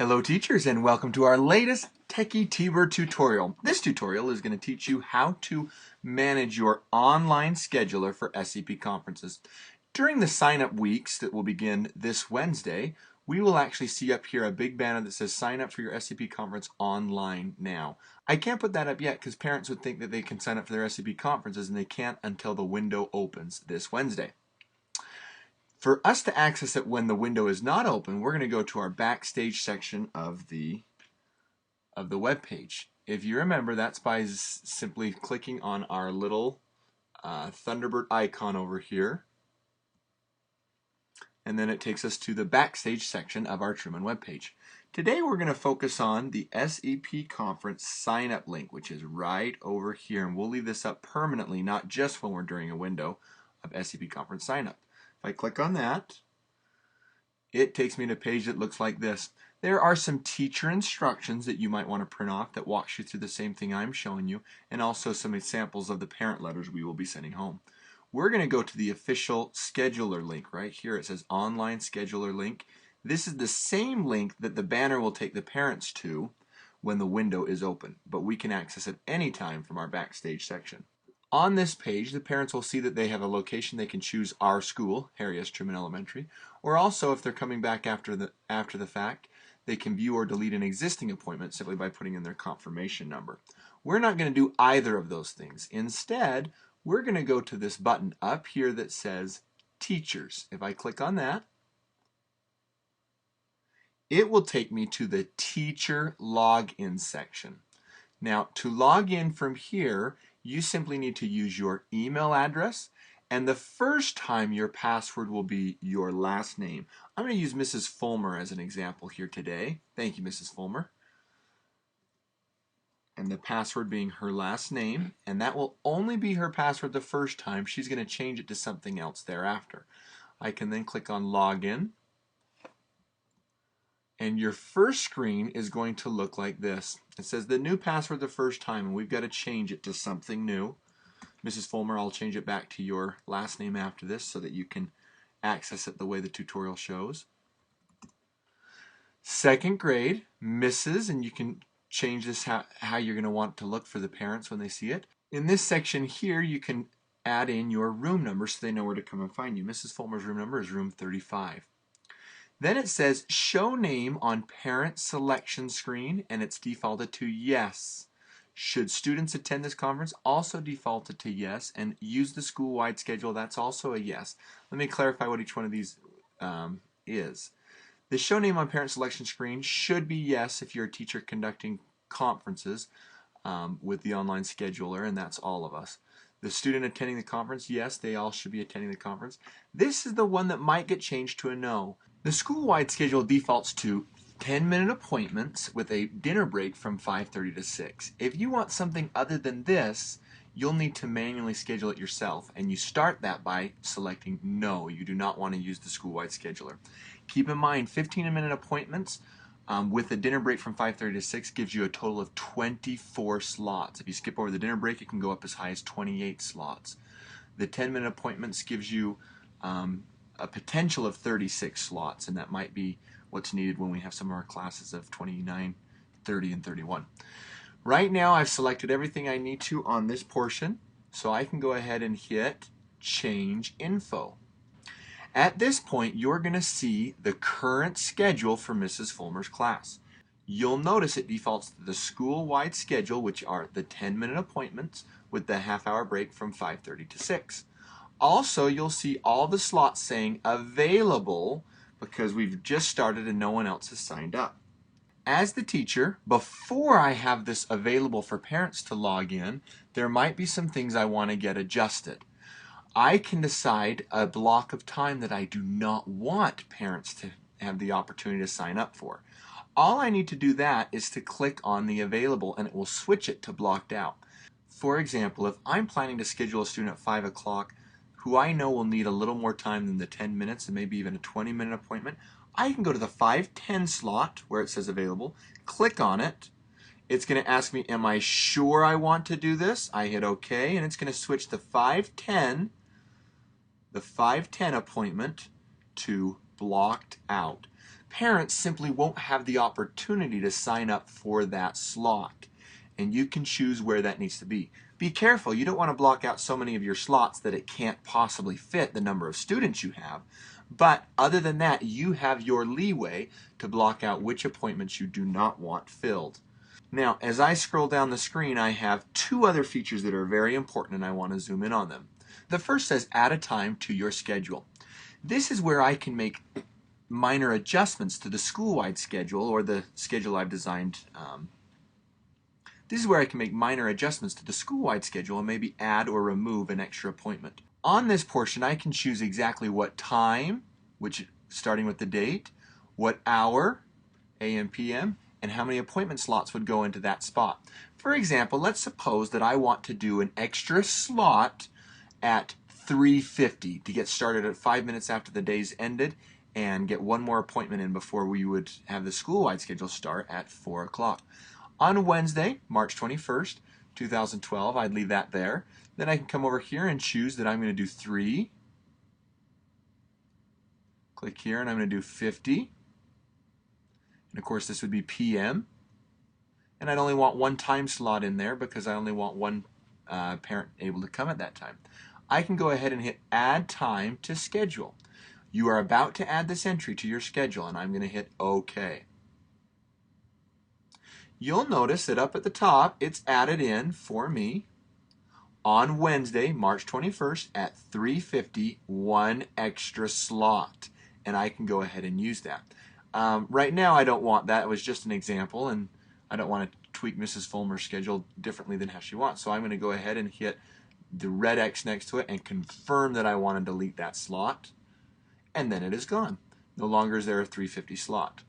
Hello teachers, and welcome to our latest Techie T-Word tutorial. This tutorial is going to teach you how to manage your online scheduler for SCP conferences. During the sign-up weeks that will begin this Wednesday, we will actually see up here a big banner that says sign up for your SCP conference online now. I can't put that up yet because parents would think that they can sign up for their SCP conferences and they can't until the window opens this Wednesday. For us to access it when the window is not open, we're going to go to our backstage section of the web page. If you remember, that's by simply clicking on our little Thunderbird icon over here, and then it takes us to the backstage section of our Truman web page. Today we're going to focus on the SEP conference sign up link, which is right over here, and we'll leave this up permanently, not just when we're during a window of SEP conference sign up. If I click on that, it takes me to a page that looks like this. There are some teacher instructions that you might want to print off that walks you through the same thing I'm showing you, and also some examples of the parent letters we will be sending home. We're going to go to the official scheduler link right here. It says online scheduler link. This is the same link that the banner will take the parents to when the window is open, but we can access it anytime from our backstage section. On this page, the parents will see that they have a location. They can choose our school, Harry S. Truman Elementary, or also if they're coming back after the fact, they can view or delete an existing appointment simply by putting in their confirmation number. We're not going to do either of those things. Instead, we're going to go to this button up here that says Teachers. If I click on that, it will take me to the Teacher Login section. Now, to log in from here, you simply need to use your email address, and the first time your password will be your last name. I'm going to use Mrs. Fulmer as an example here today. Thank you, Mrs. Fulmer. And the password being her last name, and that will only be her password the first time. She's going to change it to something else thereafter. I can then click on Login, and your first screen is going to look like this. It says the new password the first time, and we've got to change it to something new. Mrs. Fulmer, I'll change it back to your last name after this so that you can access it the way the tutorial shows. Second grade, Mrs., and you can change this how you're going to want it to look for the parents when they see it. In this section here, you can add in your room number so they know where to come and find you. Mrs. Fulmer's room number is room 35. Then it says show name on parent selection screen, and it's defaulted to yes. Should students attend this conference, also defaulted to yes, and use the school-wide schedule, that's also a yes. Let me clarify what each one of these is. The show name on parent selection screen should be yes if you're a teacher conducting conferences with the online scheduler, and that's all of us. The student attending the conference, yes, they all should be attending the conference. This is the one that might get changed to a no. The school-wide schedule defaults to 10-minute appointments with a dinner break from 5:30 to 6. If you want something other than this, you'll need to manually schedule it yourself, and you start that by selecting no. You do not want to use the school-wide scheduler. Keep in mind, 15-minute appointments with a dinner break from 5:30 to 6 gives you a total of 24 slots. If you skip over the dinner break, it can go up as high as 28 slots. The 10-minute appointments gives you a potential of 36 slots, and that might be what's needed when we have some of our classes of 29, 30, and 31. Right now I've selected everything I need to on this portion, so I can go ahead and hit Change Info. At this point, you're going to see the current schedule for Mrs. Fulmer's class. You'll notice it defaults to the school-wide schedule, which are the 10-minute appointments with the half-hour break from 5:30 to 6. Also, you'll see all the slots saying available because we've just started and no one else has signed up. As the teacher, before I have this available for parents to log in, there might be some things I want to get adjusted. I can decide a block of time that I do not want parents to have the opportunity to sign up for. All I need to do that is to click on the available, and it will switch it to blocked out. For example, if I'm planning to schedule a student at 5 o'clock who I know will need a little more time than the 10 minutes and maybe even a 20-minute appointment, I can go to the 5:10 slot where it says available, click on it. It's going to ask me, am I sure I want to do this? I hit OK, and it's going to switch the 5:10 appointment to blocked out. parents simply won't have the opportunity to sign up for that slot. And you can choose where that needs to be. Be careful, you don't want to block out so many of your slots that it can't possibly fit the number of students you have. But other than that, you have your leeway to block out which appointments you do not want filled. Now, as I scroll down the screen, I have two other features that are very important and I want to zoom in on them. The first says add a time to your schedule. This is where I can make minor adjustments to the school-wide schedule or the schedule I've designed. This is where I can make minor adjustments to the school-wide schedule and maybe add or remove an extra appointment. On this portion, I can choose exactly what time, which starting with the date, what hour, AM, PM, and how many appointment slots would go into that spot. For example, let's suppose that I want to do an extra slot at 3:50 to get started at 5 minutes after the day's ended and get one more appointment in before we would have the school-wide schedule start at 4 o'clock. On Wednesday, March 21st, 2012, I'd leave that there. Then I can come over here and choose that I'm going to do 3. Click here and I'm going to do 50. And of course this would be PM. And I'd only want one time slot in there because I only want one parent able to come at that time. I can go ahead and hit add time to schedule. You are about to add this entry to your schedule and I'm going to hit OK. You'll notice that up at the top it's added in for me on Wednesday, March 21st at 3:50, one extra slot. And I can go ahead and use that. Right now I don't want that. It was just an example and I don't want to tweak Mrs. Fulmer's schedule differently than how she wants. So I'm going to go ahead and hit the red X next to it and confirm that I want to delete that slot. And then it is gone. No longer is there a 3:50 slot.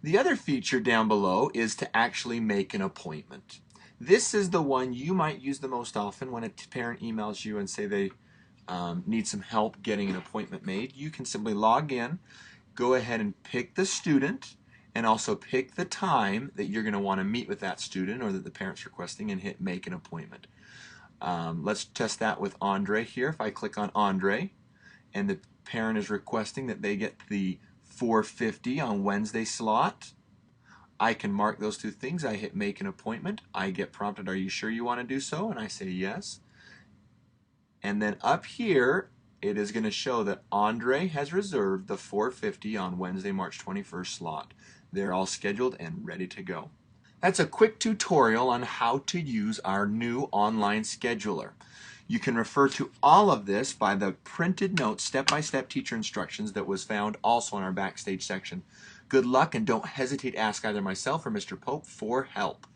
The other feature down below is to actually make an appointment. This is the one you might use the most often when a parent emails you and say they need some help getting an appointment made. You can simply log in, go ahead and pick the student, and also pick the time that you're going to want to meet with that student or that the parent's requesting and hit make an appointment. Let's test that with Andre here. If I click on Andre and the parent is requesting that they get the 4:50 on Wednesday slot, I can mark those two things. I hit make an appointment. I get prompted, are you sure you want to do so? And I say yes. And then up here, it is going to show that Andre has reserved the 4:50 on Wednesday, March 21st slot. They're all scheduled and ready to go. That's a quick tutorial on how to use our new online scheduler. You can refer to all of this by the printed notes, step-by-step teacher instructions that was found also in our Backstage section. Good luck and don't hesitate to ask either myself or Mr. Pope for help.